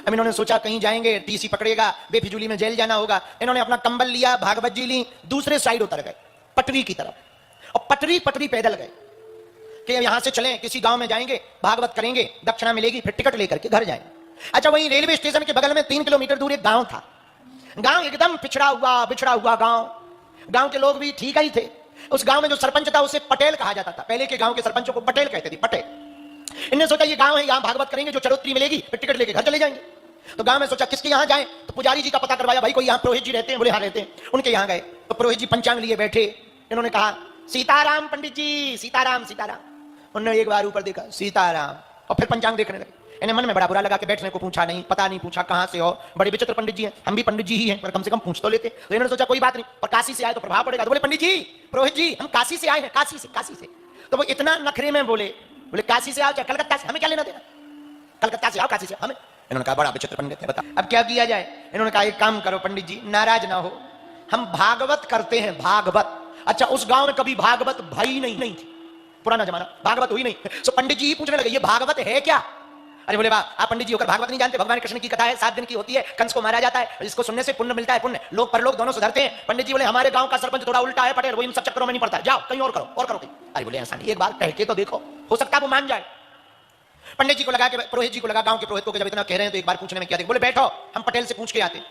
अब इन्होंने सोचा कहीं जाएंगे टीसी पकड़ेगा, बेफिजूली में जेल जाना होगा। इन्होंने अपना कंबल लिया, भागवत जी ली, दूसरे साइड उतर गए पटरी की तरफ, और पटरी पटरी पैदल गए कि यहां से चलें, किसी गांव में जाएंगे, भागवत करेंगे, दक्षिणा मिलेगी, फिर टिकट लेकर के घर जाएंगे। अच्छा, वहीं रेलवे स्टेशन के बगल में 3 किलोमीटर दूर एक गांव था। गांव एकदम पिछड़ा हुआ बिछड़ा हुआ गांव। गांव के लोग भी ठीक ही थे। उस गांव में जो सरपंच था उसे पटेल कहा जाता था। पहले के गांव के सरपंचों को पटेल कहते थे, पटेल। इन्होंने सोचा ये गांव है, यहां भागवत करेंगे, जो चढ़ोतरी मिलेगी, फिर टिकट लेके घर चले जाएंगे। तो गांव में सोचा किसके यहां जाएं, तो पुजारी जी का पता करवाया, भाई कोई यहां पुरोहित जी रहते हैं, बोले हाँ रहते हैं। उनके यहां गए तो पुरोहित जी पंचांग लिए बैठे। इन्होंने कहा सीताराम पंडित जी, सीताराम सीताराम। उन्होंने एक बार ऊपर देखा, सीताराम, और फिर पंचांग देखने लगे। इन्हें मन में बड़ा बुरा लगा कि बैठने को पूछा नहीं, पता नहीं पूछा कहां से हो, बड़े विचित्र पंडित जी हैं, हम भी पंडित जी ही हैं, पर कम से कम पूछ तो लेते। तो इन्होंने सोचा कोई बात नहीं, पर काशी से आए तो प्रभाव पड़ेगा। तो बोले पंडित जी, पुरोहित जी, हम काशी से आए हैं, काशी से। तो वो इतना नखरे में बोले काशी से आओ चाहे कलकत्ता से, हमें क्या लेना देना, कलकत्ता से आओ काशी से हमें। इन्होंने कहा बड़ा विचित्र पंडित है, बता अब क्या किया जाए। इन्होंने कहा एक काम करो पंडित जी, नाराज ना हो, हम भागवत करते हैं, भागवत। अच्छा, उस गांव में कभी भागवत भई नहीं थी, पुराना जमाना, भागवत हुई नहीं। तो पंडित जी पूछने लगे ये भागवत है क्या। अरे बोले वाह, आप पंडित जी होकर भागवत नहीं जानते। भगवान कृष्ण की कथा है, 7 दिन की होती है, कंस को मारा जाता है, इसको सुनने से पुण्य मिलता है, पुण्य लोग परलोक दोनों सुधरते हैं। पंडित जी बोले हमारे गांव का सरपंच थोड़ा उल्टा है पटेल, वो इन सब चक्करों में नहीं पड़ता, जाओ कहीं और करो कहीं। अरे बोले ऐसा नहीं, एक बार कह के तो देखो, हो सकता है वो मान जाए। पंडित जी को लगा कि पुरोहित जी को लगा, गांव के पुरोहित को जब इतना कह रहे हैं तो एक बार पूछने में क्या देख। बोले बैठो, हम पटेल से पूछ के आते।